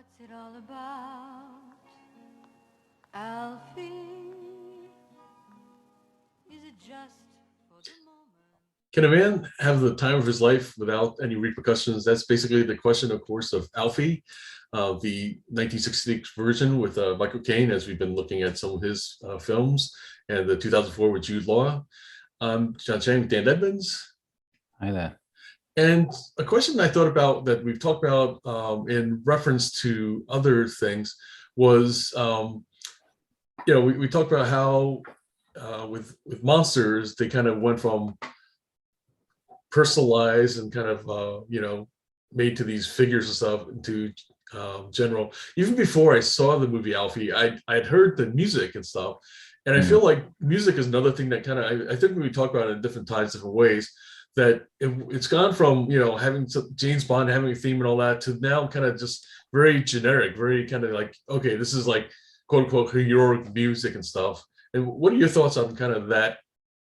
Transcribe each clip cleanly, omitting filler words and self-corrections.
What's it all about, Alfie? Is it just for the moment? Can a man have the time of his life without any repercussions? That's basically the question, of course, of Alfie, the 1966 version with Michael Caine, as we've been looking at some of his films, and the 2004 with Jude Law. John Chang, Dan Edmonds. Hi there. And a question I thought about that we've talked about in reference to other things was, we talked about how with monsters, they kind of went from personalized and kind of, made to these figures and stuff into general. Even before I saw the movie Alfie, I'd heard the music and stuff. And I feel like music is another thing that kind of, I think we talk about it in different times, different ways, that it's gone from, having James Bond having a theme and all that to now kind of just very generic, very kind of like, okay, this is like quote unquote heroic music and stuff. And what are your thoughts on kind of that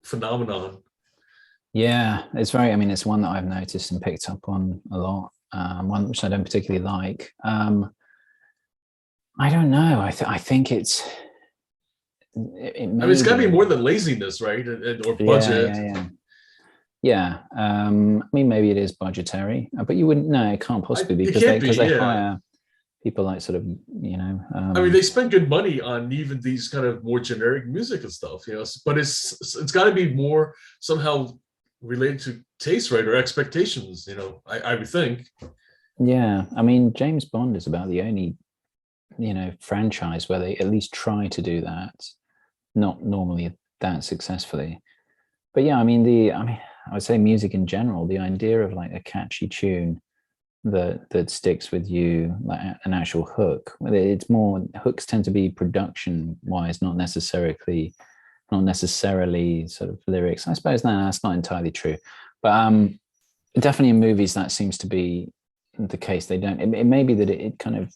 phenomenon? Yeah, it's one that I've noticed and picked up on a lot. One which I don't particularly like. I don't know. I think it's got to be more than laziness, right? Or budget. Yeah. Maybe it is budgetary, but you wouldn't know. It can't possibly be because they hire people like sort of, they spend good money on even these kind of more generic music and stuff, but it's got to be more somehow related to taste, right, or expectations, I would think. Yeah, James Bond is about the only, franchise where they at least try to do that, not normally that successfully. But yeah, I would say music in general, the idea of like a catchy tune that sticks with you, like an actual hook. It's more, hooks tend to be production wise, not necessarily sort of lyrics. I suppose that's not entirely true, but definitely in movies that seems to be the case. They don't. It may be that it kind of,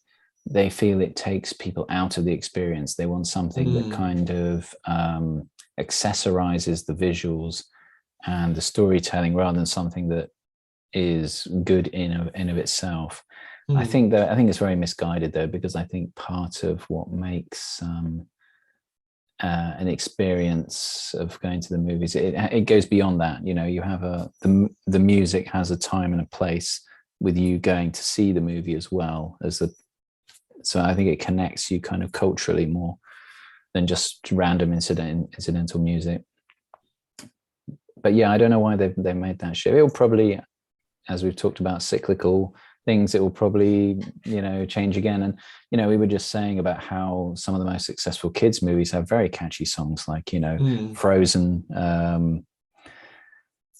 they feel it takes people out of the experience. They want something that kind of accessorizes the visuals and the storytelling rather than something that is good in of itself. I think it's very misguided though, because I think part of what makes an experience of going to the movies, it goes beyond that. You have the music has a time and a place with you going to see the movie as well as so I think it connects you kind of culturally more than just random incidental music. But yeah, I don't know why they made that shift. It will probably, as we've talked about, cyclical things, it will probably, change again. And, we were just saying about how some of the most successful kids movies have very catchy songs like, Frozen,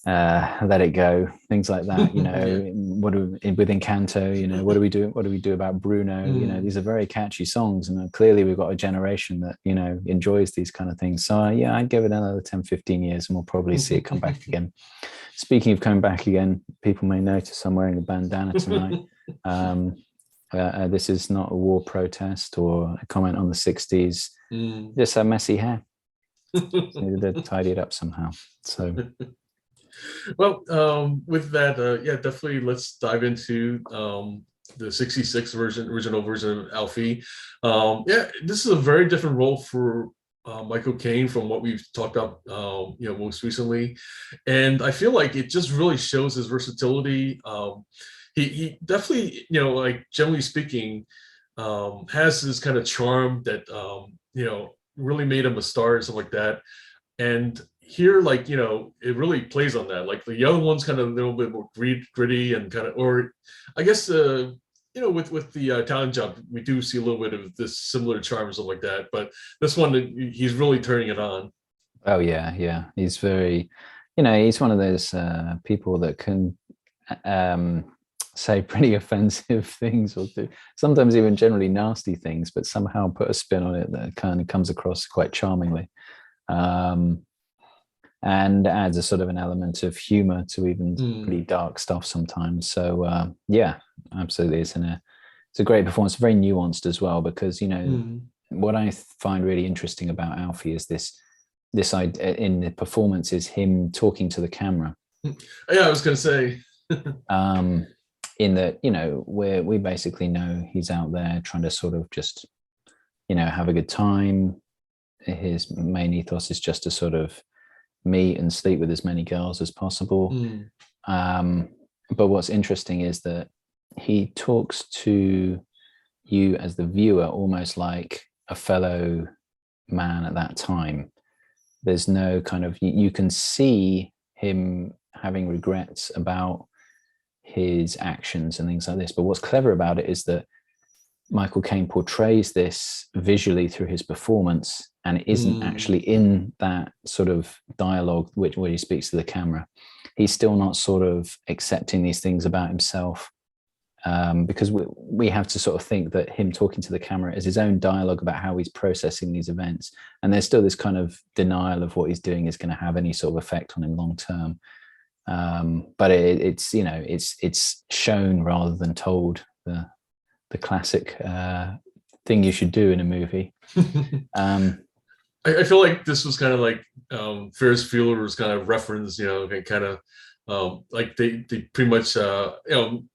Let It Go, things like that, with Encanto, what do we do about Bruno? These are very catchy songs, and clearly we've got a generation that, enjoys these kind of things. So I'd give it another 10, 15 years and we'll probably see it come back again. Speaking of coming back again, people may notice I'm wearing a bandana tonight. This is not a war protest or a comment on the 60s, just a messy hair. Needed to tidy it up somehow. So well, with that, definitely let's dive into the 66 original version of Alfie. This is a very different role for Michael Caine from what we've talked about, most recently. And I feel like it just really shows his versatility. He definitely, like generally speaking, has this kind of charm that, really made him a star and stuff like that. And here, like, it really plays on that. Like the other one's kind of a little bit more gritty and kind of, or I guess, with the Italian Job, we do see a little bit of this similar charm and stuff like that. But this one, he's really turning it on. Oh yeah. He's very, he's one of those people that can say pretty offensive things or do sometimes even generally nasty things, but somehow put a spin on it that kind of comes across quite charmingly. And adds a sort of an element of humor to even pretty dark stuff sometimes. So absolutely, it's a great performance, very nuanced as well, because what I find really interesting about Alfie is this idea in the performance is him talking to the camera. Yeah, I was going to say. in that, we basically know he's out there trying to sort of just, have a good time. His main ethos is just to sort of meet and sleep with as many girls as possible. But what's interesting is that he talks to you as the viewer almost like a fellow man at that time. There's no kind of, you can see him having regrets about his actions and things like this. But what's clever about it is that Michael Caine portrays this visually through his performance, and it isn't actually in that sort of dialogue where he speaks to the camera. He's still not sort of accepting these things about himself, because we have to sort of think that him talking to the camera is his own dialogue about how he's processing these events. And there's still this kind of denial of what he's doing is going to have any sort of effect on him long term. But it's shown rather than told, the classic thing you should do in a movie. I feel like this was kind of like Ferris Bueller's kind of reference, kind of like they pretty much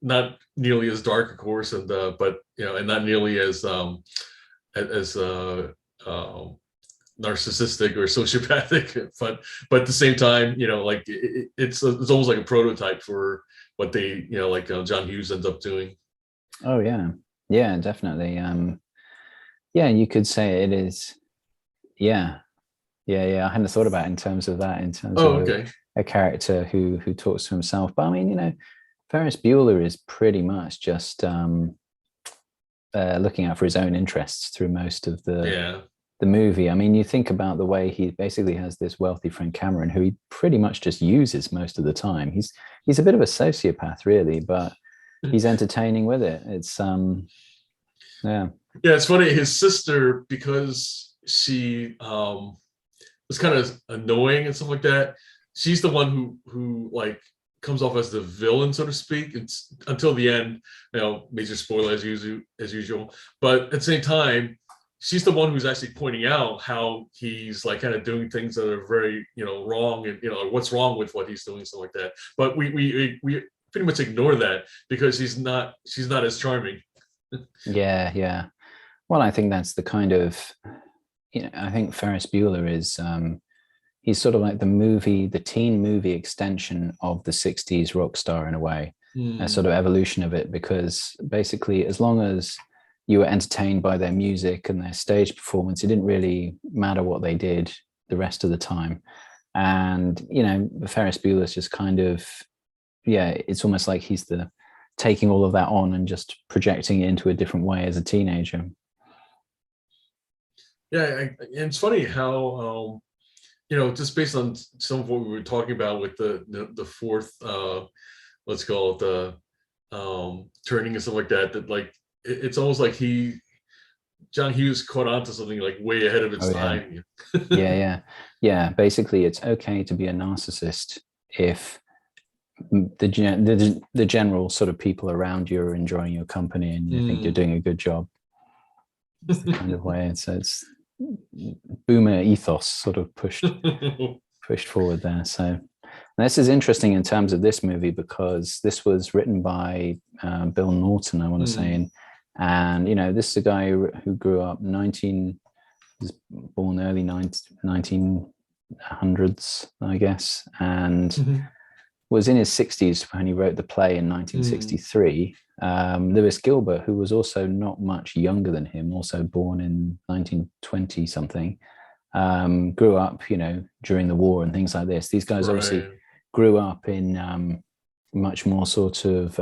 not nearly as dark, of course, and but and not nearly as narcissistic or sociopathic, but at the same time, like it's almost like a prototype for what they like John Hughes ends up doing. Oh yeah, definitely. You could say it is. Yeah. I hadn't thought about it in terms of that, in terms of a character who talks to himself. But I mean, Ferris Bueller is pretty much just looking out for his own interests through most of the movie. I mean, you think about the way he basically has this wealthy friend Cameron, who he pretty much just uses most of the time. He's a bit of a sociopath, really, but he's entertaining with it. It's it's funny. His sister, because she was kind of annoying and stuff like that, she's the one who like comes off as the villain, so to speak. It's until the end, major spoiler as usual. But at the same time, she's the one who's actually pointing out how he's like kind of doing things that are very wrong, and what's wrong with what he's doing, stuff like that. But we pretty much ignore that because she's not as charming. Yeah. Well, I think that's the kind of, I think Ferris Bueller is, he's sort of like the teen movie extension of the 60s rock star in a way, a sort of evolution of it, because basically as long as you were entertained by their music and their stage performance, it didn't really matter what they did the rest of the time. And, Ferris Bueller's just kind of, it's almost like he's taking all of that on and just projecting it into a different way as a teenager. And it's funny how, just based on some of what we were talking about with the fourth, let's call it the turning and stuff like that like it's almost like John Hughes caught on to something like way ahead of its time. Yeah. Basically, it's okay to be a narcissist if the general sort of people around you are enjoying your company and you think you're doing a good job. It's the kind of way it's boomer ethos sort of pushed forward there. So this is interesting in terms of this movie, because this was written by Bill Naughton, I want to say, and this is a guy who grew up was born early 1900s, I guess, and was in his 60s when he wrote the play in 1963. Lewis Gilbert, who was also not much younger than him, also born in 1920 something, grew up, during the war and things like this. These guys obviously grew up in much more sort of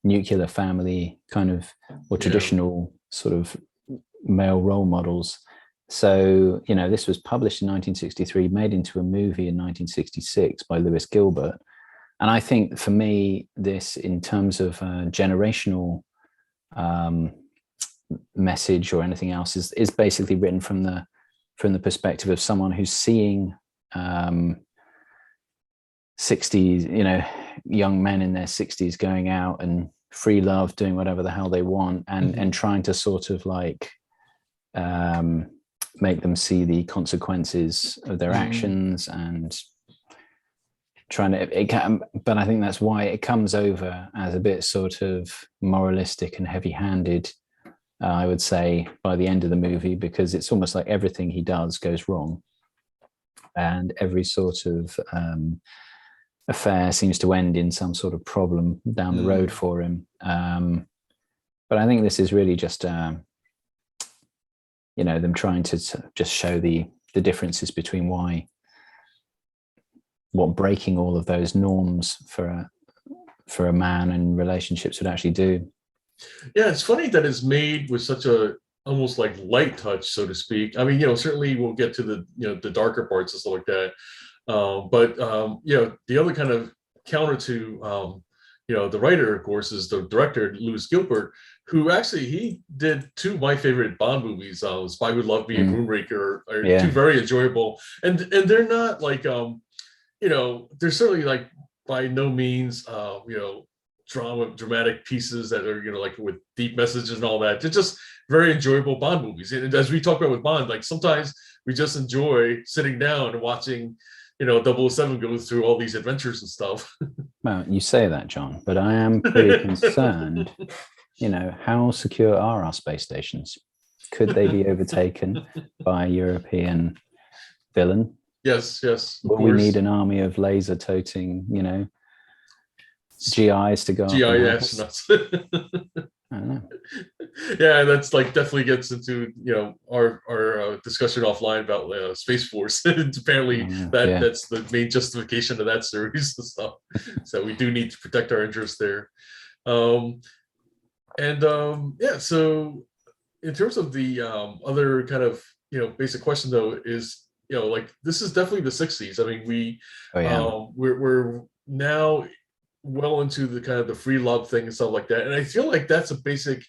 nuclear family kind of, or traditional sort of male role models. So, this was published in 1963, made into a movie in 1966 by Lewis Gilbert. And I think for me, this, in terms of generational message or anything else, is basically written from the perspective of someone who's seeing 60s, young men in their 60s going out and free love, doing whatever the hell they want, and trying to sort of like make them see the consequences of their actions, and trying to, it can, but I think that's why it comes over as a bit sort of moralistic and heavy-handed, I would say, by the end of the movie, because it's almost like everything he does goes wrong, and every sort of affair seems to end in some sort of problem down the road for him. But I think this is really just them trying to just show the differences between what breaking all of those norms for a man and relationships would actually do. Yeah, it's funny that it's made with such a almost like light touch, so to speak. I mean, certainly we'll get to the darker parts and stuff like that. But the other kind of counter to the writer, of course, is the director, Lewis Gilbert, who actually he did two of my favorite Bond movies. Spy Who Loved Me and Moonraker are two very enjoyable, and they're not like they're certainly like by no means dramatic pieces that are like with deep messages and all that. They're just very enjoyable Bond movies. And as we talk about with Bond, like sometimes we just enjoy sitting down and watching 007 go through all these adventures and stuff. Well, you say that, John, but I am pretty concerned. How secure are our space stations? Could they be overtaken by a European villain? Yes. Will we need an army of laser-toting, GIs to go? GIS. I don't know. Yeah, that's like definitely gets into our discussion offline about Space Force. Apparently, that's the main justification of that series and stuff. So we do need to protect our interests there. So in terms of the other kind of basic question though is like this is definitely the 60s. I mean we're now well into the kind of the free love thing and stuff like that, and I feel like that's a basic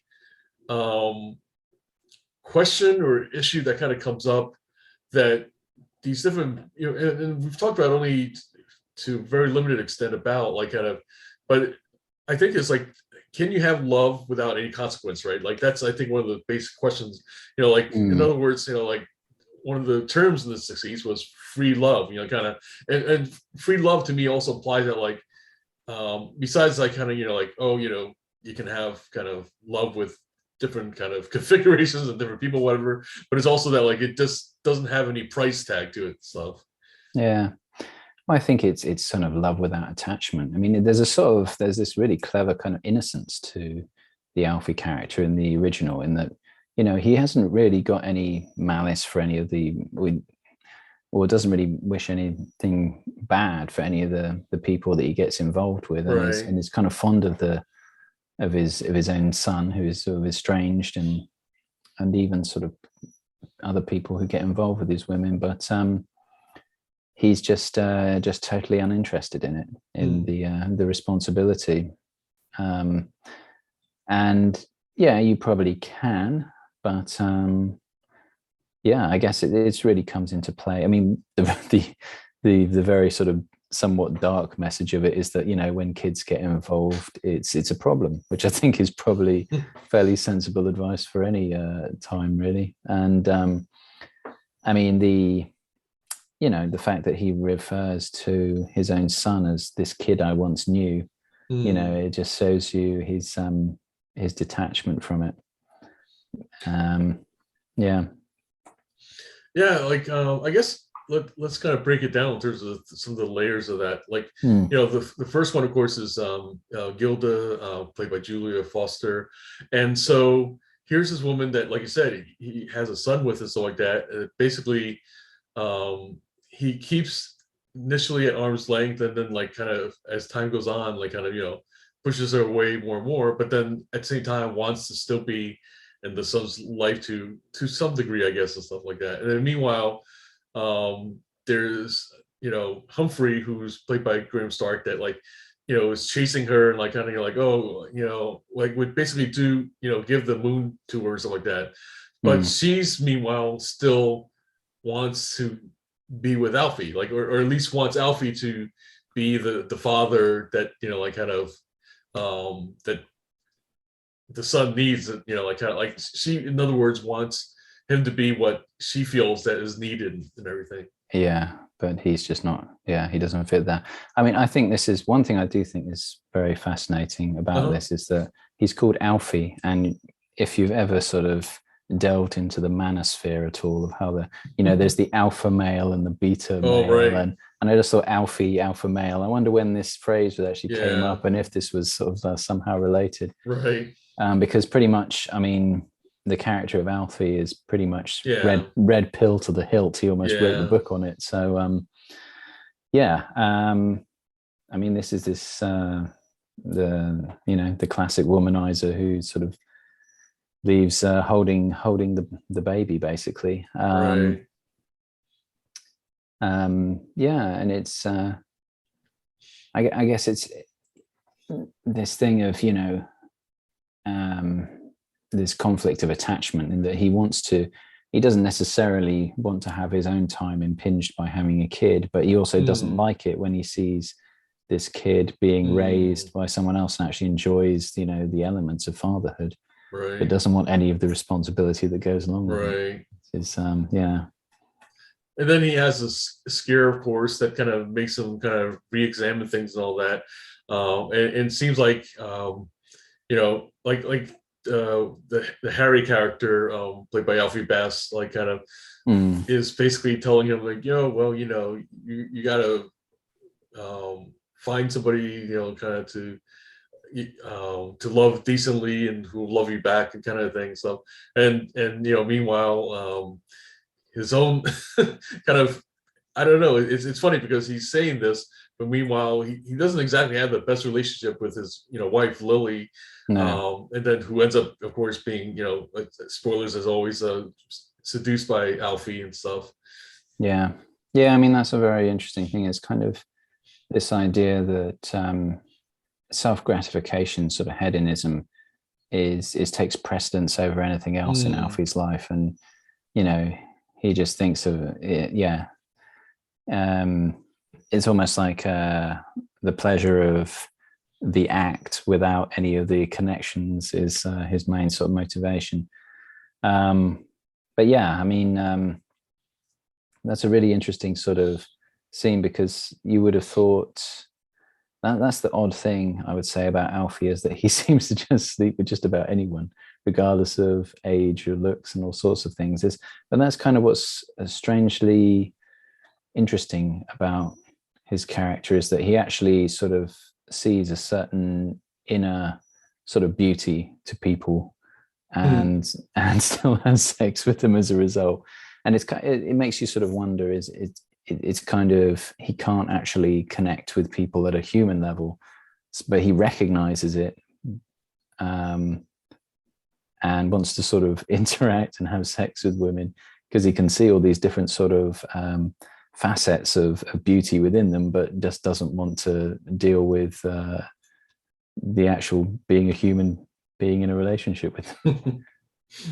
question or issue that kind of comes up, that these different and we've talked about only to a very limited extent about like kind of, but I think it's like, can you have love without any consequence, right? Like that's I think one of the basic questions, in other words, like one of the terms in the 60s was free love, kind of, and free love to me also implies that like besides like kind of you can have kind of love with different kind of configurations and different people, whatever, but it's also that like it just doesn't have any price tag to it stuff. Well, I think it's sort of love without attachment. I mean, there's this really clever kind of innocence to the Alfie character in the original, in that he hasn't really got any malice for any of or doesn't really wish anything bad for any of the people that he gets involved with, and is kind of fond of his own son, who is sort of estranged, and even sort of other people who get involved with these women, but he's just totally uninterested in it, in the responsibility, and you probably can, but I guess it really comes into play. I mean, the very sort of somewhat dark message of it is that when kids get involved, it's a problem, which I think is probably fairly sensible advice for any time, really. And I mean, the fact that he refers to his own son as this kid I once knew, it just shows you his detachment from it. Like I guess let's kind of break it down in terms of some of the layers of that. Like the first one, of course, is Gilda, played by Julia Foster, and so here's this woman that, like you said, he has a son with and stuff like that. And basically, he keeps initially at arm's length, and then like kind of as time goes on, like kind of pushes her away more and more, but then at the same time wants to still be in the son's life to some degree, I guess, and stuff like that. And then meanwhile, there's Humphrey, who's played by Graham Stark, that like is chasing her and like kind of like would basically do give the moon to her or something like that. But she's meanwhile still wants to be with Alfie, like or at least wants Alfie to be the father that like kind of that the son needs, like kind of like she, in other words, wants him to be what she feels that is needed and everything. Yeah, but he's just not. Yeah, he doesn't fit that. I mean, I think this is one thing I do think is very fascinating about this is that he's called Alfie, and if you've ever sort of delved into the manosphere at all of how there's the alpha male and the beta male, right. and I just thought Alfie, alpha male. I wonder when this phrase actually came up and if this was sort of somehow related. Right. Because pretty much, I mean, the character of Alfie is pretty much red pill to the hilt. He almost wrote the book on it. So I mean, this is the classic womanizer who sort of leaves holding the baby basically. Right. And it's I guess it's this thing of this conflict of attachment, in that he doesn't necessarily want to have his own time impinged by having a kid, but he also doesn't like it when he sees this kid being raised by someone else and actually enjoys the elements of fatherhood, but doesn't want any of the responsibility that goes along with it. It's And then he has this scare, of course, that kind of makes him kind of re-examine things and all that. And it seems like the Harry character, played by Alfie Bass, like kind of is basically telling him like, you gotta find somebody, kind of to love decently and who will love you back and kind of thing. So, and meanwhile, his own kind of, I don't know, it's funny because he's saying this, but meanwhile, he doesn't exactly have the best relationship with his, wife, Lily. No. And then who ends up, of course, being, spoilers as always, seduced by Alfie and stuff. Yeah. I mean, that's a very interesting thing. It's kind of this idea that self-gratification, sort of hedonism, is takes precedence over anything else in Alfie's life, and he just thinks of it. It's almost like the pleasure of the act without any of the connections is his main sort of motivation. But yeah, I mean, that's a really interesting sort of scene, because you would have thought that's the odd thing I would say about Alfie, is that he seems to just sleep with just about anyone, regardless of age or looks and all sorts of things. But that's kind of what's strangely interesting about his character, is that he actually sort of sees a certain inner sort of beauty to people and still has sex with them as a result. And it makes you sort of wonder, it's kind of, he can't actually connect with people at a human level, but he recognizes it and wants to sort of interact and have sex with women, because he can see all these different sort of facets of beauty within them, but just doesn't want to deal with the actual being a human being in a relationship with them.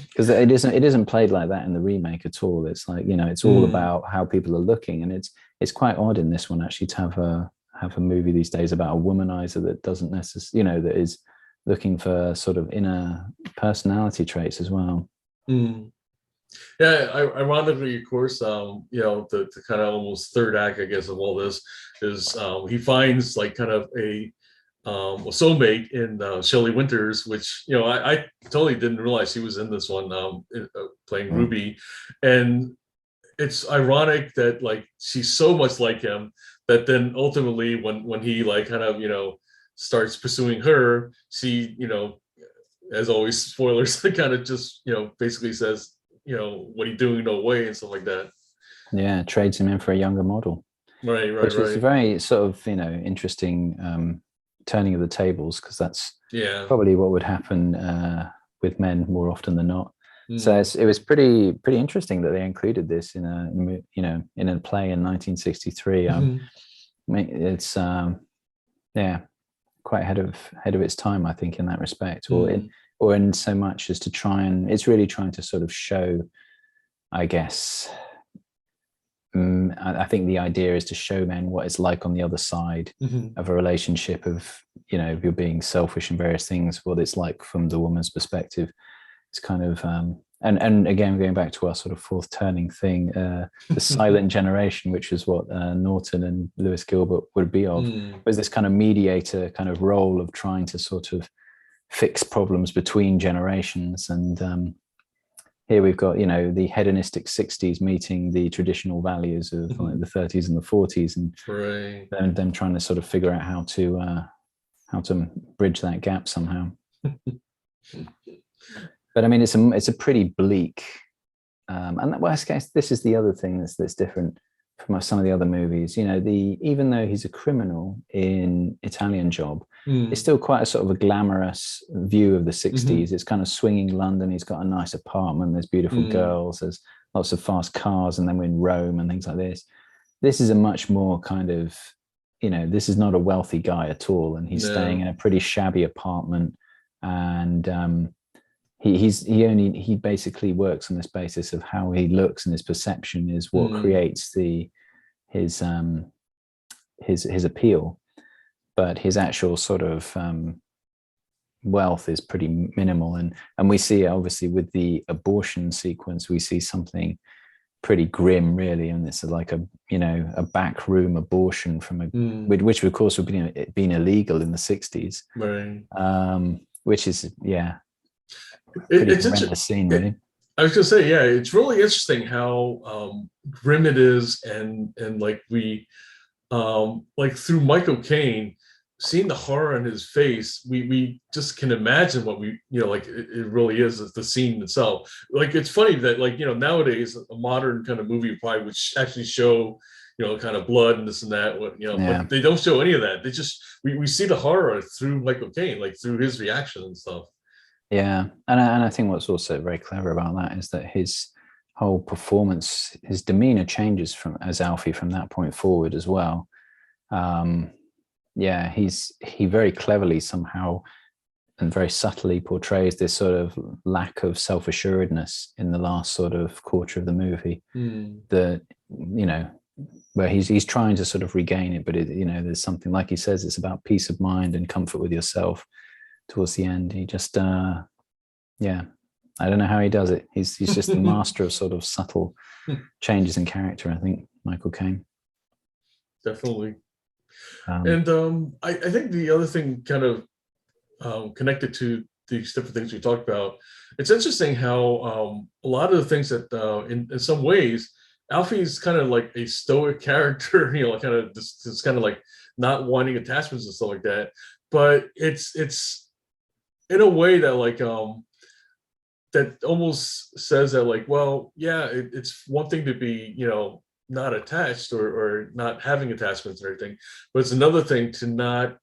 Because it isn't played like that in the remake at all. It's like, it's all about how people are looking, and it's quite odd in this one actually to have a movie these days about a womanizer that doesn't necessarily, that is looking for sort of inner personality traits as well. Yeah, ironically, of course, the kind of almost third act, I guess, of all this is he finds like kind of a soulmate in Shelley Winters, which I totally didn't realize she was in this one, playing Ruby. And it's ironic that like she's so much like him that then ultimately when he like kind of starts pursuing her, she as always, spoilers, kind of just basically says, what are you doing, no way, and stuff like that. Yeah, trades him in for a younger model, which is a very sort of interesting turning of the tables, because that's probably what would happen with men more often than not. So it was pretty interesting that they included this in a play in 1963. It's quite ahead of its time, I think, in that respect, or in so much as to try and, it's really trying to sort of show, I guess, I think the idea is to show men what it's like on the other side of a relationship, of if you're being selfish and various things, what it's like from the woman's perspective. It's kind of and again, going back to our sort of fourth turning thing, the silent generation, which is what Naughton and Lewis Gilbert would be of, was this kind of mediator kind of role of trying to sort of fix problems between generations. And here we've got, you know, the hedonistic 60s meeting the traditional values of like the 30s and the 40s, and them trying to sort of figure out how to bridge that gap somehow. But I mean, it's a pretty bleak, and well, I guess this is the other thing that's different from some of the other movies. You know, even though he's a criminal in Italian Job, it's still quite a sort of a glamorous view of the 60s. It's kind of swinging London. He's got a nice apartment. There's beautiful girls. There's lots of fast cars, and then we're in Rome and things like this. This is a much more kind of, you know, this is not a wealthy guy at all, and he's staying in a pretty shabby apartment, and he basically works on this basis of how he looks, and his perception is what creates his appeal, but his actual sort of wealth is pretty minimal. And we see, obviously, with the abortion sequence, we see something pretty grim, really, and it's like a backroom abortion from which of course would be been illegal in the 60s, right? Which is it's a scene, really. I was gonna say, it's really interesting how grim it is, and like we like through Michael Caine, seeing the horror in his face, we just can imagine what we, you know, like it really is the scene itself. Like, it's funny that, like, you know, nowadays a modern kind of movie probably would actually show, you know, kind of blood and this and that, what, you know, but they don't show any of that. They just we see the horror through Michael Caine, like through his reaction and stuff. Yeah, and I think what's also very clever about that is that his whole performance, his demeanor changes as Alfie from that point forward as well. He very cleverly somehow and very subtly portrays this sort of lack of self-assuredness in the last sort of quarter of the movie. That, you know, where he's trying to sort of regain it, but you know, there's something, like he says, it's about peace of mind and comfort with yourself. Towards the end, he just I don't know how he does it. He's just the master of sort of subtle changes in character, I think, Michael Caine. Definitely. And I think the other thing, kind of connected to these different things we talked about, it's interesting how a lot of the things that in some ways Alfie's kind of like a stoic character, you know, kind of just kind of like not wanting attachments and stuff like that, but it's in a way that, like, that almost says that, like, well, it's one thing to be, you know, not attached or not having attachments and everything, but it's another thing to not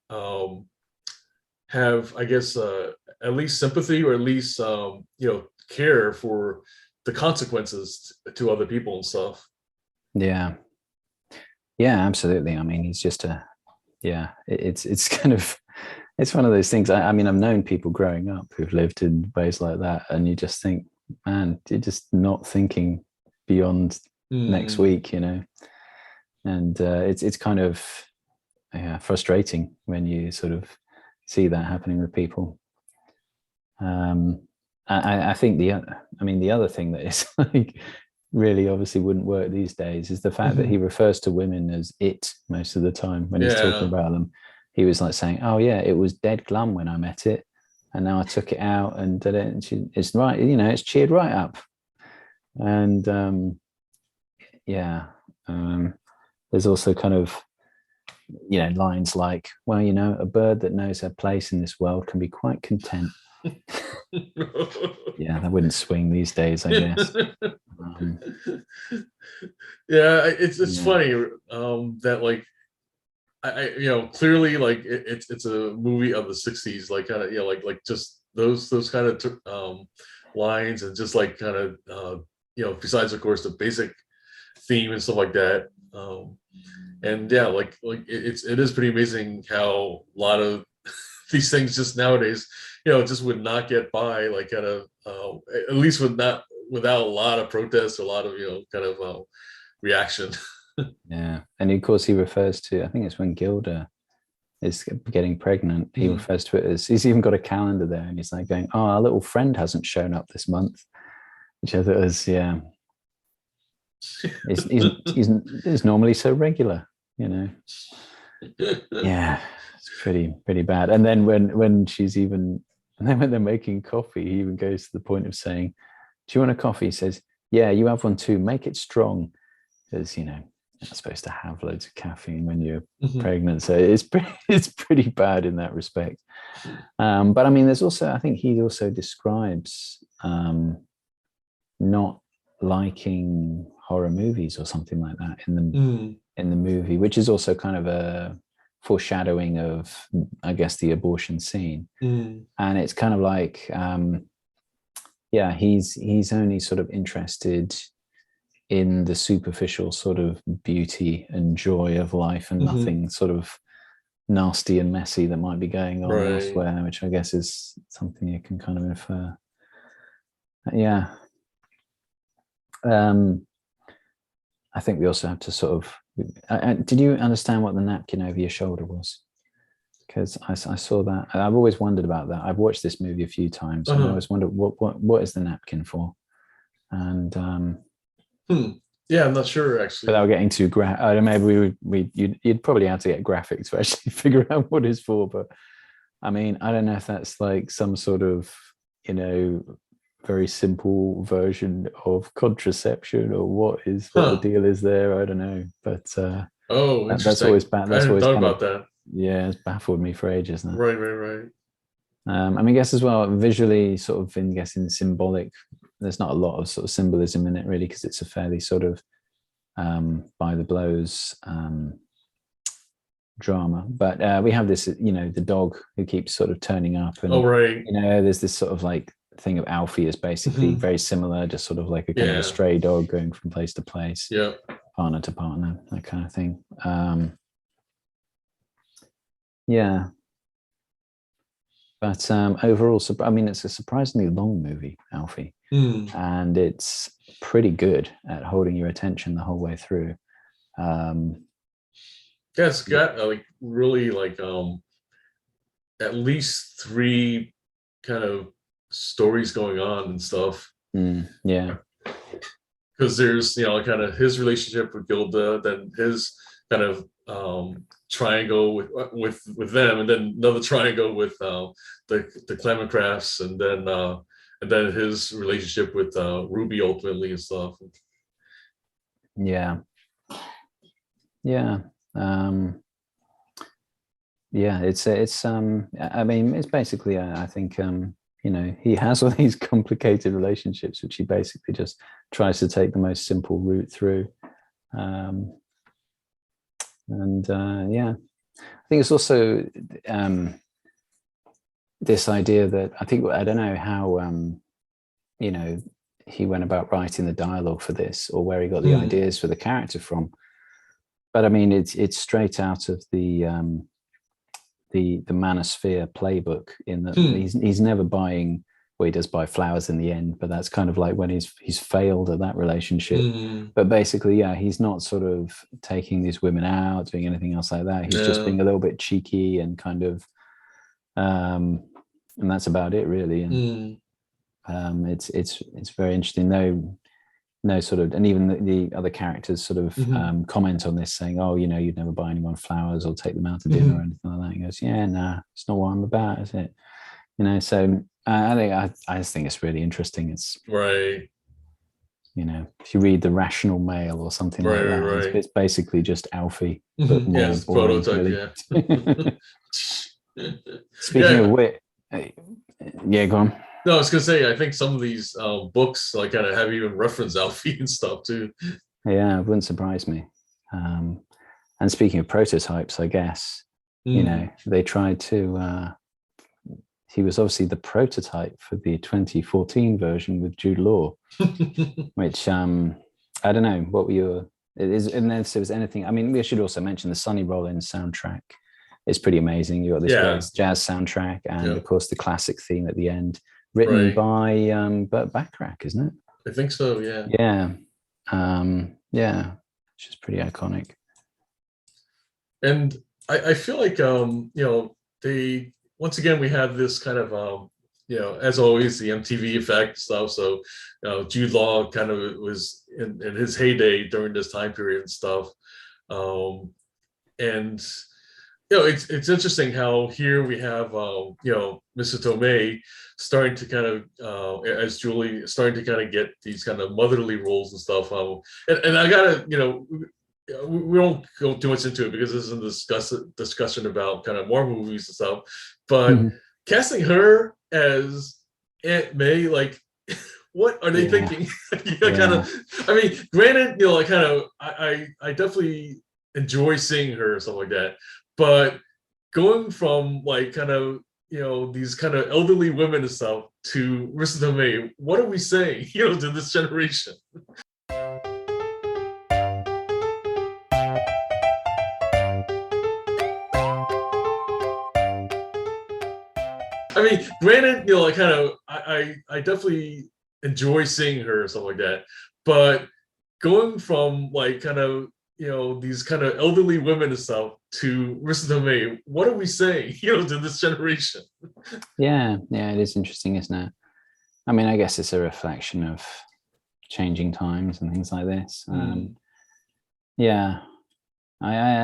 have, I guess, at least sympathy, or at least you know, care for the consequences to other people and stuff. Yeah, absolutely. I mean, he's just it's kind of, it's one of those things. I mean, I've known people growing up who've lived in ways like that, and you just think, man, you're just not thinking beyond next week, you know. And it's kind of frustrating when you sort of see that happening with people. I think the other thing that is like really obviously wouldn't work these days is the fact that he refers to women as it most of the time when he's talking about them. He was like saying, "Oh yeah, it was dead glum when I met it, and now I took it out and did it, and it's right, you know, it's cheered right up." And there's also kind of, you know, lines like, "Well, you know, a bird that knows her place in this world can be quite content." That wouldn't swing these days, I guess. It's funny that, like, I you know, clearly, like, it's a movie of the 60s, like, kind of, you know, like just those kind of lines, and just like kind of you know, besides of course the basic theme and stuff like that, and like it is pretty amazing how a lot of these things just nowadays, you know, just would not get by, like, kind of at least without a lot of protests, a lot of, you know, kind of reaction. And of course he refers to, I think it's when Gilda is getting pregnant, he refers to it as, he's even got a calendar there, and he's like going, "Oh, our little friend hasn't shown up this month." which I thought was, yeah. He's normally so regular, you know. Yeah, it's pretty bad. And then when she's even, and then when they're making coffee, he even goes to the point of saying, "Do you want a coffee?" He says, "Yeah, you have one too. Make it strong." Because, you know, you're not supposed to have loads of caffeine when you're pregnant. So it's pretty bad in that respect. But I mean, there's also, I think he also describes not liking horror movies or something like that in the movie, which is also kind of a foreshadowing of, I guess, the abortion scene. And it's kind of like, yeah, he's only sort of interested in the superficial sort of beauty and joy of life, and nothing sort of nasty and messy that might be going on elsewhere, which I guess is something you can kind of infer. Yeah. I think we also have to sort of, did you understand what the napkin over your shoulder was? Because I saw that. I've always wondered about that. I've watched this movie a few times, and I always wondered what is the napkin for? And yeah, I'm not sure actually. Without getting too maybe you'd probably have to get graphic to actually figure out what it's for. But I mean, I don't know if that's like some sort of, you know, very simple version of contraception, or what the deal is there. I don't know, but that's always bad. That's always thought about that. Yeah, it's baffled me for ages now. Right. I mean, I guess as well, visually, sort of, in guessing symbolic, there's not a lot of sort of symbolism in it really, because it's a fairly sort of by the blows drama. But we have this, you know, the dog who keeps sort of turning up, and you know, there's this sort of like thing of Alfie is basically very similar, just sort of like a kind of a stray dog going from place to place, partner to partner, that kind of thing. But overall, I mean, it's a surprisingly long movie, Alfie, and it's pretty good at holding your attention the whole way through. It's got like really like at least 3 kind of stories going on and stuff. Yeah, because there's, you know, kind of his relationship with Gilda, then his kind of triangle with them, and then another triangle with the Clementcrafts, and then his relationship with Ruby ultimately and stuff. Yeah. It's I mean, it's basically I think you know, he has all these complicated relationships, which he basically just tries to take the most simple route through. Yeah, I think it's also this idea that I don't know how you know, he went about writing the dialogue for this, or where he got the ideas for the character from, but I mean, it's straight out of the Manosphere playbook, in that he's never buying, well, he does buy flowers in the end, but that's kind of like when he's failed at that relationship. But basically, yeah, he's not sort of taking these women out, doing anything else like that. He's just being a little bit cheeky and kind of and that's about it really. And it's very interesting. No sort of, and even the other characters sort of comment on this, saying, "Oh, you know, you'd never buy anyone flowers or take them out to dinner or anything like that." He goes, "Yeah, nah, it's not what I'm about, is it?" You know, so I just think it's really interesting. It's you know, if you read The Rational Male or something like that, it's basically just Alfie, but more boring, prototype, really. Speaking of which, yeah, go on. No, I was gonna say, I think some of these books like kind of have even referenced Alfie and stuff too. Yeah, it wouldn't surprise me. And speaking of prototypes, I guess, you know, they tried to. He was obviously the prototype for the 2014 version with Jude Law, which I don't know what were your. It is, and if there was anything, I mean, we should also mention the Sonny Rollins soundtrack. It's pretty amazing. You got this great jazz soundtrack, and of course the classic theme at the end, written by Burt Bacharach, isn't it? I think so. Yeah. Yeah, which is pretty iconic. And I feel like you know, once again we have this kind of as always, the MTV effect stuff. So, Jude Law kind of was in his heyday during this time period and stuff. And it's interesting how here we have Mr. Tomei starting to kind of as Julie starting to kind of get these kind of motherly roles and stuff. And I gotta we won't go too much into it because this is a discussion about kind of Marvel movies and stuff. But casting her as Aunt May, like, what are they thinking? Kind of. I mean, granted, I definitely enjoy seeing her or something like that. But going from like kind of these kind of elderly women and stuff to Marisa Tomei, what are we saying to this generation? I mean, granted, I definitely enjoy seeing her or something like that. But going from like kind of these kind of elderly women and stuff to Marisa Tomei, what are we saying to this generation? Yeah, it is interesting, isn't it? I mean, I guess it's a reflection of changing times and things like this. I don't know. Yeah,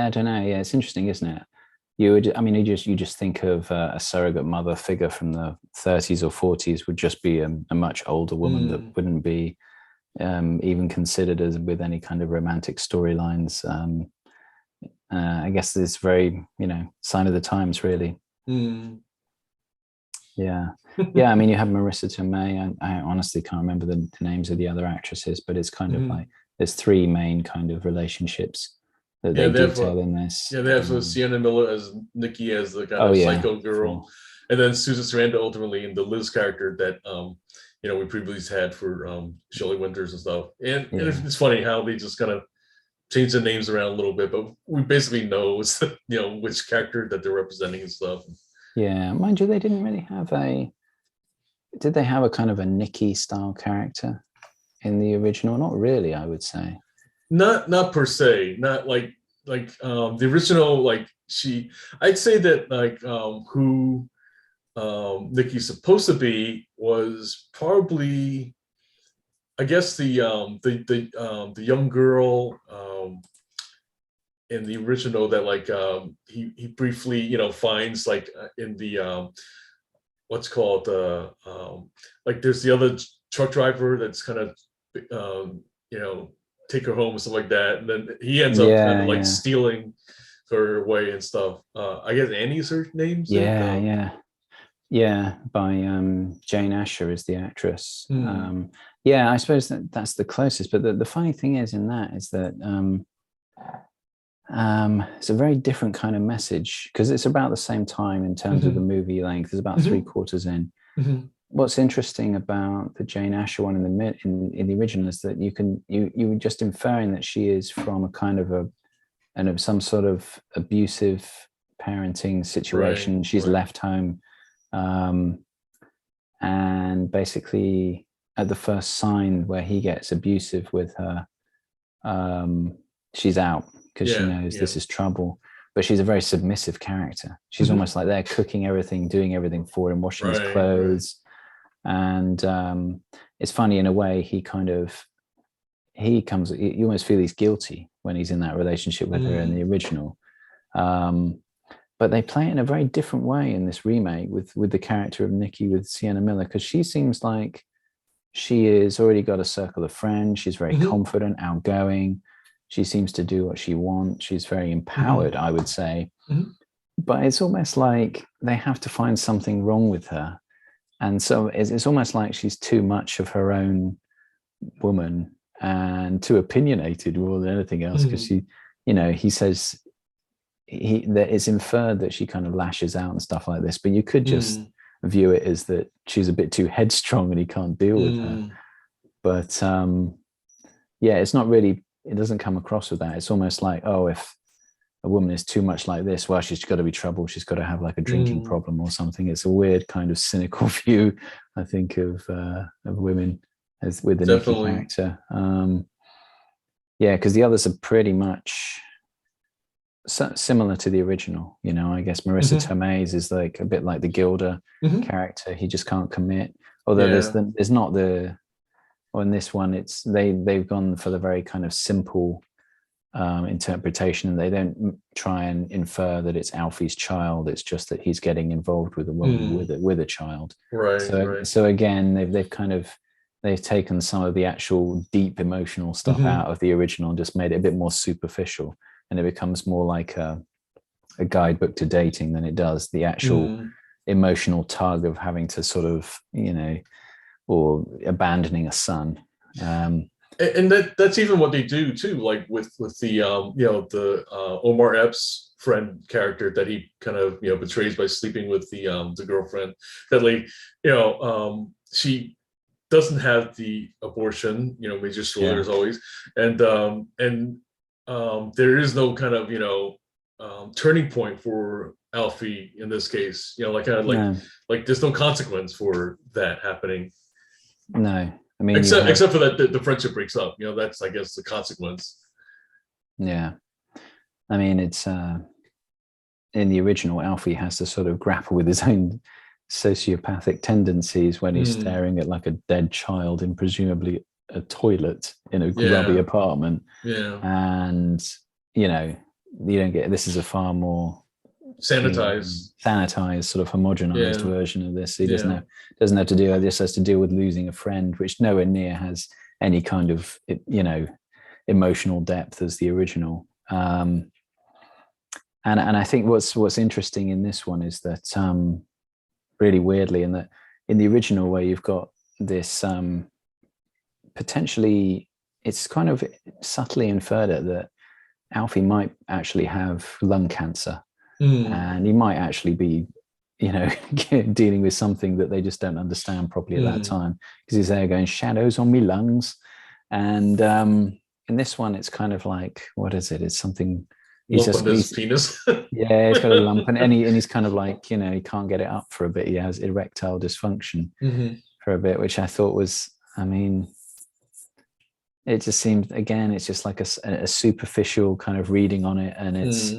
it's interesting, isn't it? You just think of a surrogate mother figure from the 30s or 40s would just be a much older woman that wouldn't be even considered as with any kind of romantic storylines. I guess it's very sign of the times, really. Yeah. I mean, you have Marisa Tomei. I honestly can't remember the names of the other actresses, but it's kind of like there's three main kind of relationships that they detail in this. Yeah, they have Sienna Miller as Nikki, as the kind of psycho girl, and then Susan Sarandon ultimately in the Liz character that we previously had for Shelley Winters and stuff. And it's funny how they just kind of change the names around a little bit, but we basically know it's which character that they're representing and stuff. Yeah, mind you, they didn't really have did they have a kind of a Nikki style character in the original? Not really, I would say. Not per se, not like the original, like I'd say that like who Nikki's supposed to be was probably, I guess, the young girl in the original that like he briefly finds like in the what's called like there's the other truck driver that's kind of take her home and stuff like that, and then he ends up kind of like stealing her away and stuff. I guess Annie's her name. By Jane Asher is the actress. I suppose that's the closest, but the funny thing is in that is that it's a very different kind of message because it's about the same time in terms of the movie length. It's about 3/4 in. What's interesting about the Jane Asher one in the original is that you were just inferring that she is from a kind of some sort of abusive parenting situation. She's left home, and basically at the first sign where he gets abusive with her, she's out because she knows this is trouble. But she's a very submissive character. She's almost like they're cooking everything, doing everything for him, washing his clothes. And it's funny in a way, you almost feel he's guilty when he's in that relationship with her in the original. But they play it in a very different way in this remake with the character of Nikki with Sienna Miller, because she seems like she has already got a circle of friends. She's very confident, outgoing. She seems to do what she wants. She's very empowered, I would say. But it's almost like they have to find something wrong with her. And so it's almost like she's too much of her own woman and too opinionated more than anything else, because she, he says that it's inferred that she kind of lashes out and stuff like this, but you could just view it as that she's a bit too headstrong and he can't deal with her. But it's not really, it doesn't come across with that. It's almost like, if a woman is too much like this, well, she's got to be trouble. She's got to have like a drinking problem or something. It's a weird kind of cynical view, I think, of women as with the Nikki character. Because the others are pretty much similar to the original. You know, I guess Marisa Tomei's is like a bit like the Gilda character. He just can't commit. Although there's not the, or in this one, it's they've gone for the very kind of simple interpretation. They don't try and infer that it's Alfie's child. It's just that he's getting involved with a woman with a child. Right. So again, they've taken some of the actual deep emotional stuff out of the original and just made it a bit more superficial, and it becomes more like a guidebook to dating than it does the actual emotional tug of having to sort of, you know, or abandoning a son. And that's even what they do too, like with the you know, the Omar Epps friend character that he kind of, you know, betrays by sleeping with the girlfriend, that, like, you know, she doesn't have the abortion, you know, major spoilers always, and there is no kind of, you know, turning point for Alfie in this case, you know, like like there's no consequence for that happening. No, I mean, except for that the friendship breaks up, you know, that's, I guess, the consequence. Yeah, I mean, it's in the original, Alfie has to sort of grapple with his own sociopathic tendencies when he's staring at like a dead child in presumably a toilet in a grubby apartment. And you know, you don't get, this is a far more sanitized sort of homogenized version of this. He doesn't have to deal, this has to deal with losing a friend, which nowhere near has any kind of, you know, emotional depth as the original. And I think what's interesting in this one is that really weirdly, in the original, where you've got this potentially, it's kind of subtly inferred that Alfie might actually have lung cancer, and he might actually be, you know, dealing with something that they just don't understand properly at that time, because he's there going, shadows on me lungs. And in this one, it's kind of like, what is it? It's something. He's penis. Yeah, he's got a lump, and he's kind of like, you know, he can't get it up for a bit. He has erectile dysfunction for a bit, which I thought was, I mean, it just seemed, again, it's just like a superficial kind of reading on it, and it's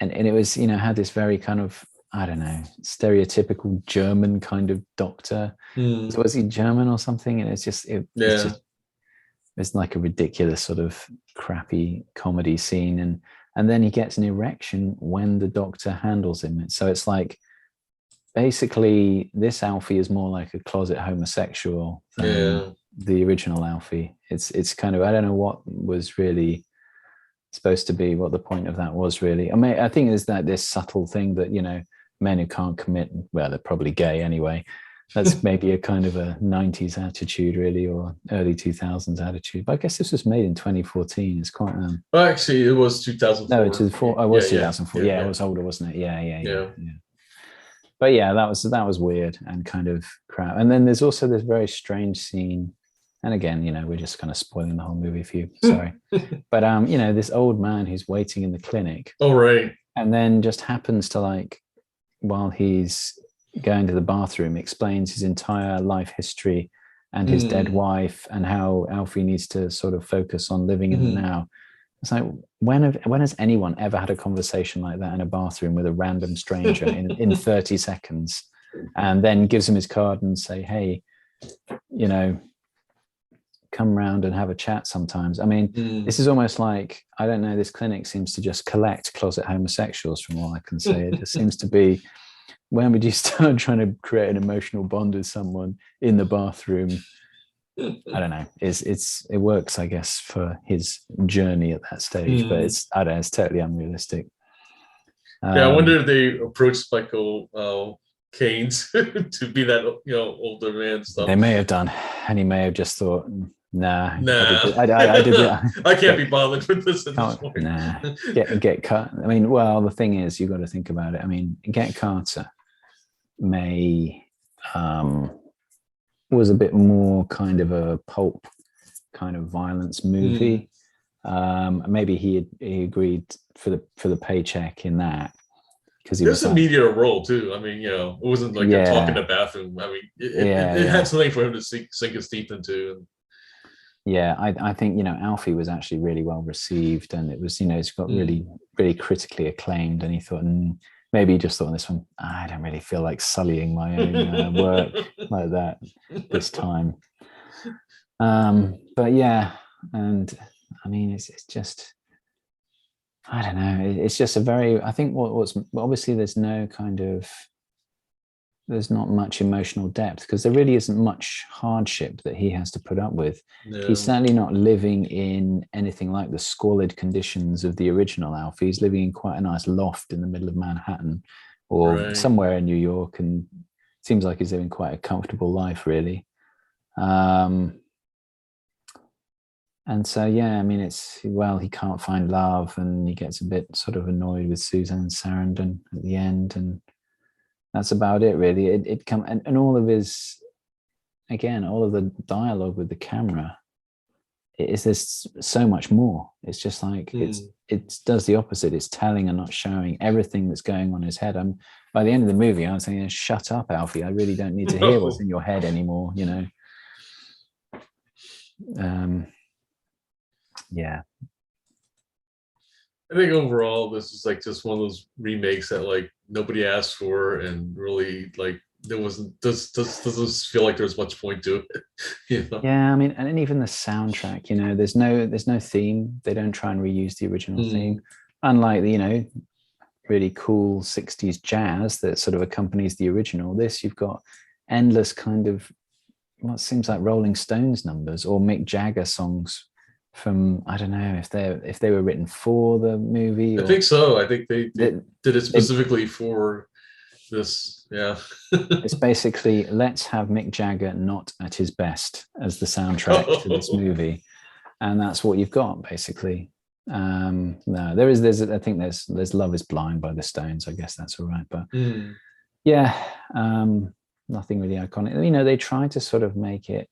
and it was, you know, had this very kind of, I don't know, stereotypical German kind of doctor. So was he German or something? And it's just it's like a ridiculous sort of crappy comedy scene, and then he gets an erection when the doctor handles him. So it's like, basically, this Alfie is more like a closet homosexual than the original Alfie. It's kind of, I don't know what was really supposed to be, what the point of that was really. I mean, I think it's that this subtle thing that, you know, men who can't commit, well, they're probably gay anyway. That's maybe a kind of a 90s attitude, really, or early 2000s attitude. But I guess this was made in 2014. It's quite. Well, actually, it was 2004. No, it was 2004. Yeah, it was older, wasn't it? Yeah. But yeah, that was weird and kind of crap. And then there's also this very strange scene. And again, you know, we're just kind of spoiling the whole movie for you. Sorry. But you know, this old man who's waiting in the clinic. Oh, right. And then just happens to, like, while he's going to the bathroom, explains his entire life history and his dead wife, and how Alfie needs to sort of focus on living in the now. It's like, when has anyone ever had a conversation like that in a bathroom with a random stranger in 30 seconds, and then gives him his card and say, hey, you know, come round and have a chat sometimes. I mean, this is almost like, I don't know, this clinic seems to just collect closet homosexuals, from all I can say. It just seems to be, when would you start trying to create an emotional bond with someone in the bathroom? I don't know. It works, I guess, for his journey at that stage, but I don't know, it's totally unrealistic. I wonder if they approached Michael Caine to be that, you know, older man stuff. They may have done, and he may have just thought, nah. I did it. I can't be bothered with this at this point. Nah, get cut. I mean, well, the thing is, you've got to think about it. I mean, Get Carter was a bit more kind of a pulp kind of violence movie. Maybe he agreed for the paycheck in that, because there's a media role too. I mean, you know, it wasn't like a talk in the bathroom. I mean, it had something for him to sink his teeth into. Yeah, I think, Alfie was actually really well received, and it was, it's got really, really critically acclaimed. And he thought, maybe he just thought on this one, I don't really feel like sullying my own work like that this time. But yeah, and I mean, it's just, I don't know. It's just a very, I think what's obviously there's not much emotional depth because there really isn't much hardship that he has to put up with. No. He's certainly not living in anything like the squalid conditions of the original Alfie. He's living in quite a nice loft in the middle of Manhattan or somewhere in New York, and it seems like he's living quite a comfortable life, really. And so, yeah, I mean, he can't find love, and he gets a bit sort of annoyed with Suzanne Sarandon at the end, and that's about it, really. And all of his, again, all of the dialogue with the camera, there's so much more. It's just like it does the opposite. It's telling and not showing everything that's going on in his head. By the end of the movie, I was saying, "Shut up, Alfie! I really don't need to hear what's in your head anymore." Yeah. I think overall, this is like just one of those remakes that like nobody asked for, and really like there wasn't doesn't feel like there's much point to it. Yeah, I mean, and even the soundtrack, there's no theme. They don't try and reuse the original theme, unlike the really cool 60s jazz that sort of accompanies the original. This, you've got endless kind of what seems like Rolling Stones numbers or Mick Jagger songs from, I don't know if they were written for the movie. I think so. I think they did it specifically for this. Yeah. It's basically, let's have Mick Jagger not at his best as the soundtrack to this movie, and that's what you've got basically. No, there's I think there's Love Is Blind by the Stones. I guess that's all right, but yeah, nothing really iconic. They try to sort of make it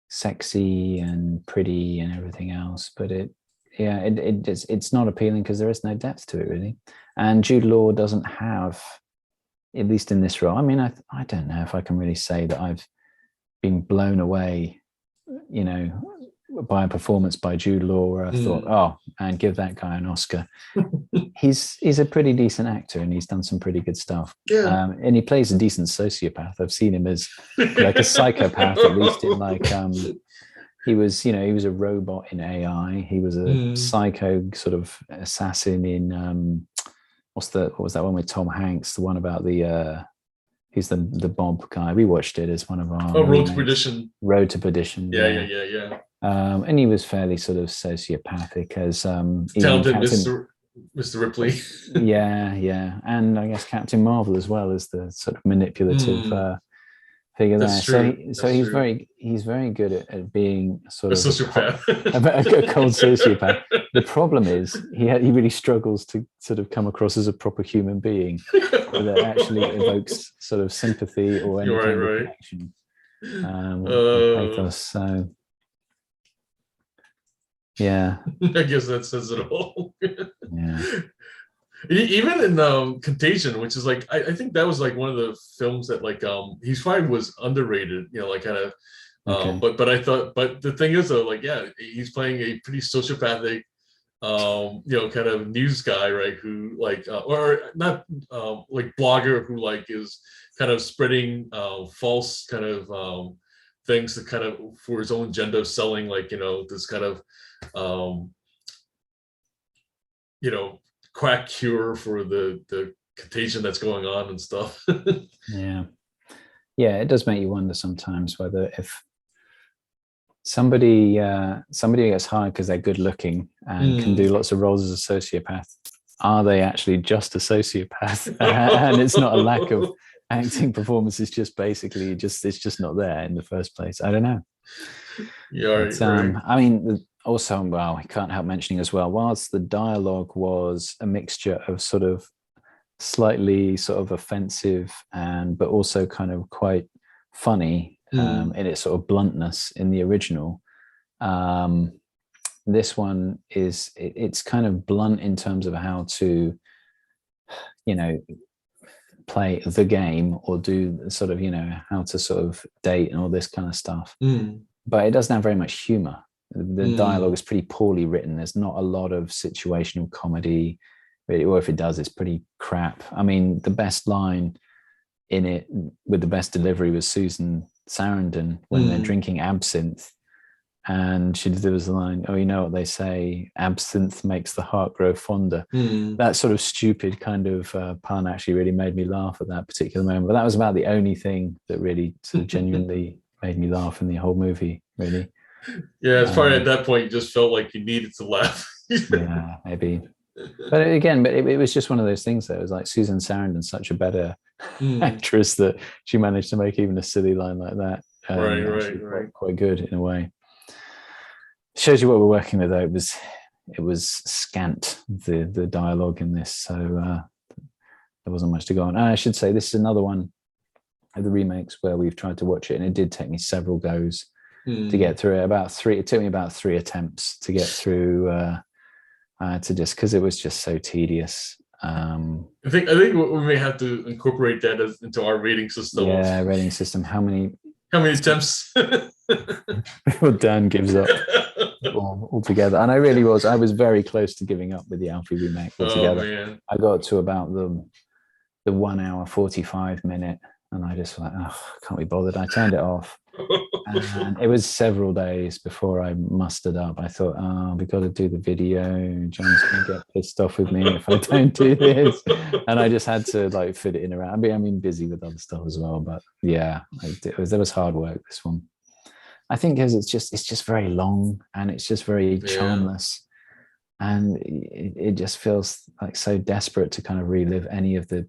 sexy and pretty and everything else, but it's not appealing because there is no depth to it, really. And Jude Law doesn't have, at least in this role, I mean, I don't know if I can really say that I've been blown away, by a performance by Jude Law where I thought, and give that guy an Oscar. He's a pretty decent actor, and he's done some pretty good stuff. Yeah. And he plays a decent sociopath. I've seen him as like a psychopath, at least in like he was a robot in AI. He was a psycho sort of assassin in what was that one with Tom Hanks? The one about he's the Bob guy. We watched it as one of our Road to Perdition. Road to Perdition. Yeah. And he was fairly sort of sociopathic as talented Mr. Ripley. yeah, and I guess Captain Marvel as well as the sort of manipulative figure there. So he's very good at being sort of a sociopath, a cold sociopath. The problem is he really struggles to sort of come across as a proper human being that actually evokes sort of sympathy or any kind of connection. Pathos. So yeah, I guess that says it all. Yeah. Even in Contagion, which is like I think that was like one of the films that like he's probably was underrated, like kind of but I thought, but the thing is though, like he's playing a pretty sociopathic kind of news guy, right, who like or not like blogger who like is kind of spreading false kind of things that kind of for his own agenda of selling like this kind of quack cure for the contagion that's going on and stuff. yeah it does make you wonder sometimes whether if somebody gets hired because they're good looking and can do lots of roles as a sociopath, are they actually just a sociopath? And it's not a lack of acting performance, it's just basically it's just not there in the first place. I don't know. Right. I mean, also, well, I can't help mentioning as well, whilst the dialogue was a mixture of sort of slightly sort of offensive but also kind of quite funny in its sort of bluntness in the original. This one it's kind of blunt in terms of how to, play the game or do sort of, how to sort of date and all this kind of stuff. But it doesn't have very much humor. The dialogue is pretty poorly written. There's not a lot of situational comedy, really, or if it does, it's pretty crap. I mean, the best line in it with the best delivery was Susan Sarandon when they're drinking absinthe. And there was the line, "Oh, you know what they say, absinthe makes the heart grow fonder." That sort of stupid kind of pun actually really made me laugh at that particular moment. But that was about the only thing that really sort of genuinely made me laugh in the whole movie, really. Yeah, it's probably at that point you just felt like you needed to laugh. Yeah, maybe. But again, it was just one of those things that was like Susan Sarandon's such a better actress that she managed to make even a silly line like that Right. quite good in a way. Shows you what we're working with, though. It was scant, the dialogue in this, so there wasn't much to go on. I should say this is another one of the remakes where we've tried to watch it, and it did take me several goes to get through it. It took me about 3 attempts to get through to just because it was just so tedious. I think we may have to incorporate that into our rating system. Yeah, rating system. How many attempts? Before Dan gives up altogether. And I was very close to giving up with the Alfie remake altogether. Oh, man. I got to about the 1 hour 45 minute, and I just like, can't be bothered. I turned it off. And it was several days before I mustered up. I thought, we've got to do the video. John's going to get pissed off with me if I don't do this. And I just had to like fit it in around. I mean, busy with other stuff as well. But yeah, there was hard work, this one. I think because it's just very long and it's just very charmless. And it just feels like so desperate to kind of relive any of the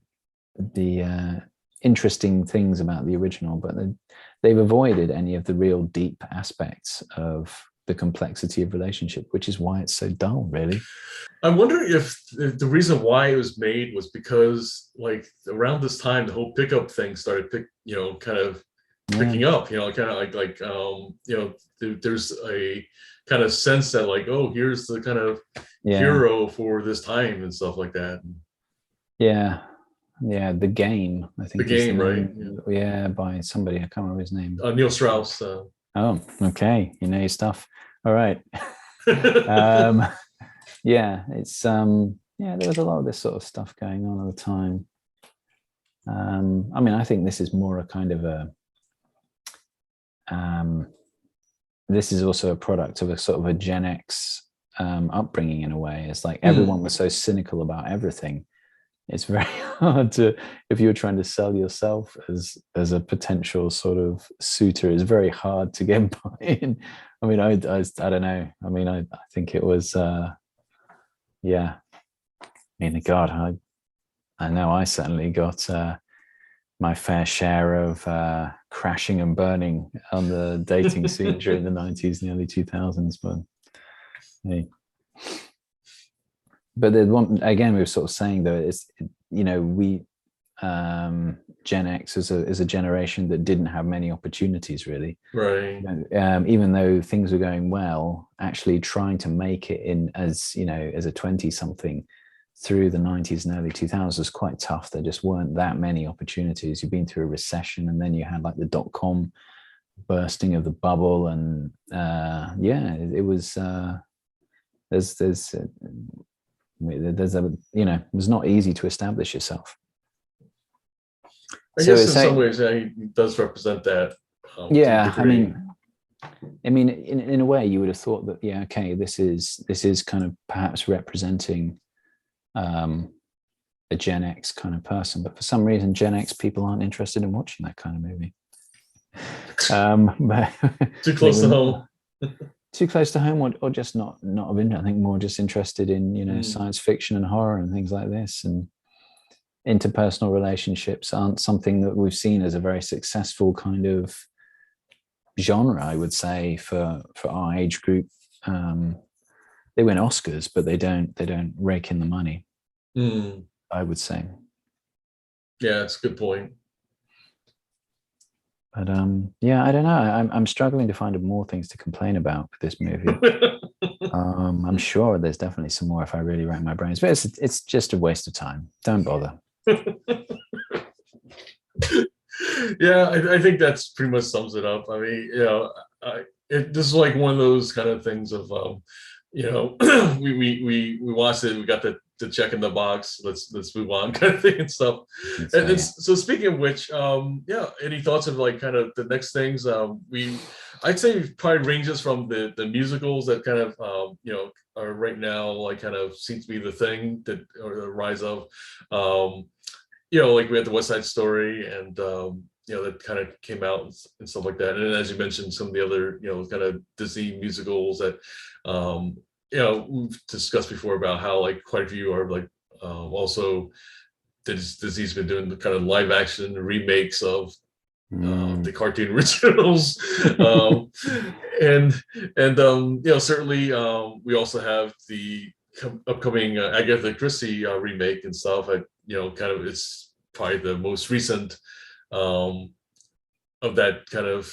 interesting things about the original, but they've avoided any of the real deep aspects of the complexity of relationship, which is why it's so dull, really. I wonder if the reason why it was made was because like around this time the whole pickup thing started kind of picking up, kind of like there's a kind of sense that like, oh, here's the kind of hero for this time and stuff like that. Yeah, The Game, I think. The Game, right? Yeah, by somebody, I can't remember his name. Neil Strauss. Oh, okay. You know your stuff. All right. Yeah, it's there was a lot of this sort of stuff going on at the time. I mean, I think this is more a kind of this is also a product of a sort of a Gen X upbringing in a way. It's like everyone was so cynical about everything. It's very hard to, if you're trying to sell yourself as a potential sort of suitor, it's very hard to get buy-in. I mean, I don't know. I mean, I think it was, I mean, God, I know I certainly got my fair share of crashing and burning on the dating scene during the 90s and the early 2000s, but hey. But the one, again, we were sort of saying though, it's, we Gen X is a generation that didn't have many opportunities really. Right. Even though things were going well, actually trying to make it in as a 20-something through the 90s and early 2000s was quite tough. There just weren't that many opportunities. You've been through a recession, and then you had like the dot-com bursting of the bubble, and it was it was not easy to establish yourself. I guess in some ways, he does represent that. I mean, in a way, you would have thought that, this is kind of perhaps representing a Gen X kind of person, but for some reason, Gen X people aren't interested in watching that kind of movie. Too close to home. Too close to home, or just not of interest. I think more just interested in science fiction and horror and things like this. And interpersonal relationships aren't something that we've seen as a very successful kind of genre, I would say, for our age group. They win Oscars, but they don't rake in the money. I would say. Yeah, that's a good point. But I don't know. I'm struggling to find more things to complain about with this movie. I'm sure there's definitely some more if I really rack my brains, but it's just a waste of time. Don't bother. Yeah, I think that's pretty much sums it up. I mean, this is like one of those kind of things of, we watched it, we got the check in the box, let's move on kind of thing and stuff. And so speaking of which, any thoughts of like kind of the next things? I'd say it probably ranges from the musicals that kind of are right now like kind of seems to be the thing that, or the rise of. Like we had the West Side Story, and that kind of came out and stuff like that. And then, as you mentioned, some of the other kind of Disney musicals that we've discussed before about how like quite a few are like also Disney's been doing the kind of live action remakes of the cartoon originals. Certainly we also have the upcoming Agatha Christie remake and stuff. Kind of it's probably the most recent of that kind of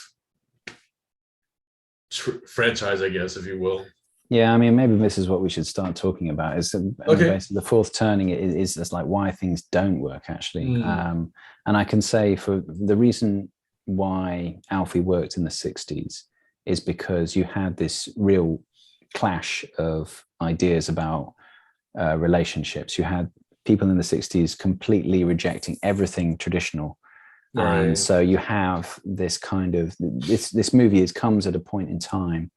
franchise, I guess, if you will. Yeah, I mean, maybe this is what we should start talking about. Is basically the fourth turning is just like why things don't work actually. And I can say for the reason why Alfie worked in the 60s is because you had this real clash of ideas about relationships. You had people in the 60s completely rejecting everything traditional. Right. And so you have this kind of, this movie comes at a point in time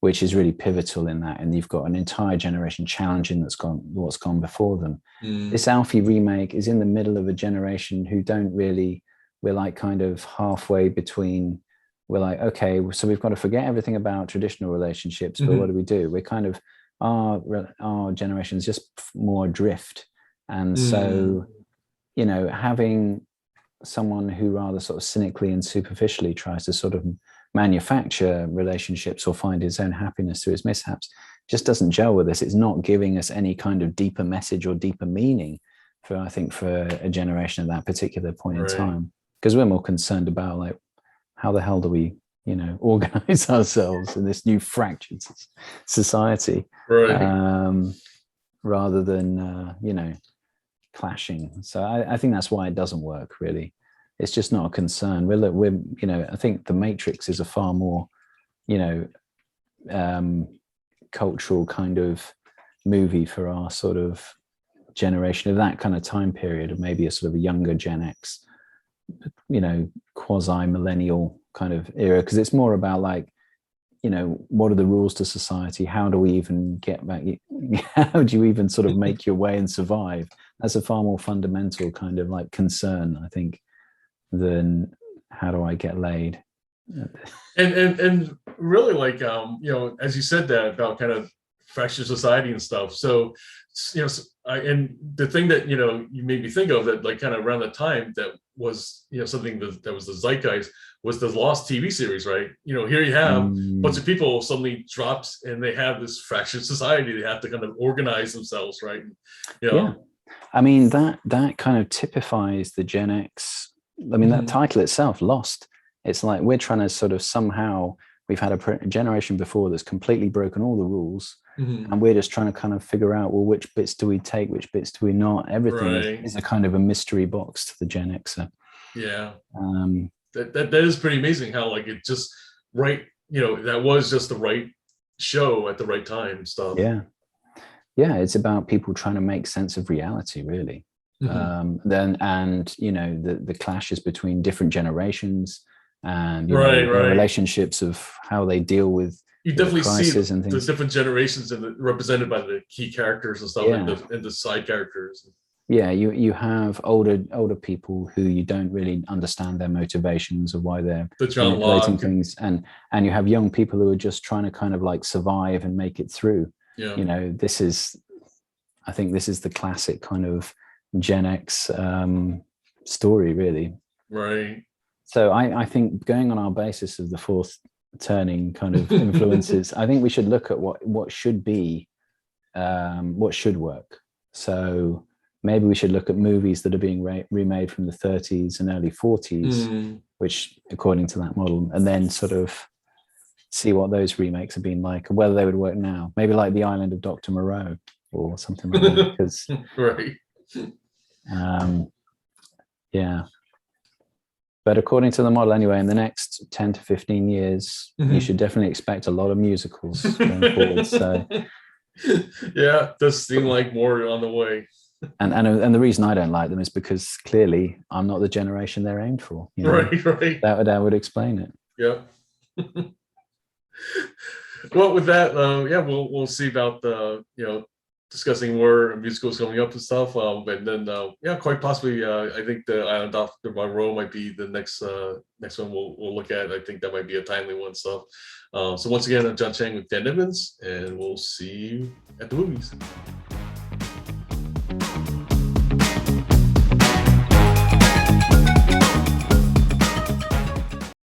which is really pivotal in that. And you've got an entire generation challenging what's gone before them. This Alfie remake is in the middle of a generation who we're like kind of halfway between, we're like, okay, so we've got to forget everything about traditional relationships, but what do? We're kind of, our generation is just more adrift. And so, having someone who rather sort of cynically and superficially tries to sort of manufacture relationships or find his own happiness through his mishaps just doesn't gel with us. It's not giving us any kind of deeper message or deeper meaning for a generation at that particular point in time, because we're more concerned about like, how the hell do we, organize ourselves in this new fractured society, rather than, clashing. So I think that's why it doesn't work really. It's just not a concern. I think The Matrix is a far more, cultural kind of movie for our sort of generation of that kind of time period, of maybe a sort of a younger Gen X, quasi-millennial kind of era, because it's more about like, what are the rules to society? How do we even get back? How do you even sort of make your way and survive? That's a far more fundamental kind of like concern, I think, than how do I get laid. And really like, as you said that about kind of fractured society and stuff. So, and the thing that, you made me think of that like kind of around the time that was, something that was the zeitgeist was the Lost TV series, right? Here you have a bunch of people suddenly dropped and they have this fractured society. They have to kind of organize themselves, right? Yeah. I mean, that kind of typifies the Gen X. I mean, that title itself, Lost, it's like we're trying to sort of somehow, we've had a generation before that's completely broken all the rules. And we're just trying to kind of figure out, well, which bits do we take, which bits do we not? Everything is a kind of a mystery box to the Gen Xer. Yeah. That is pretty amazing how like it just that was just the right show at the right time stuff. Yeah. It's about people trying to make sense of reality, really. The clashes between different generations and relationships of how they deal with. You definitely see the different generations and represented by the key characters and stuff, and the side characters. Yeah, you have older people who you don't really understand their motivations of why they're manipulating things, and you have young people who are just trying to kind of like survive and make it through. Yeah. I think this is the classic kind of Gen X story, really. Right. So I think going on our basis of the fourth turning kind of influences, I think we should look at what should be, what should work. So maybe we should look at movies that are being remade from the 30s and early 40s, which according to that model, and then sort of see what those remakes have been like, and whether they would work now. Maybe like The Island of Dr Moreau or something like that. Because But according to the model, anyway, in the next 10 to 15 years, you should definitely expect a lot of musicals going forward. So, yeah, does seem like more on the way. And the reason I don't like them is because clearly I'm not the generation they're aimed for. You know? Right. That would explain it. Yeah. Well, with that, we'll see about discussing more musicals coming up and stuff. And then quite possibly, I think the Island Dr Moreau might be the next one we'll look at. I think that might be a timely one. So once again, I'm John Chang with Dan Evans, and we'll see you at the movies.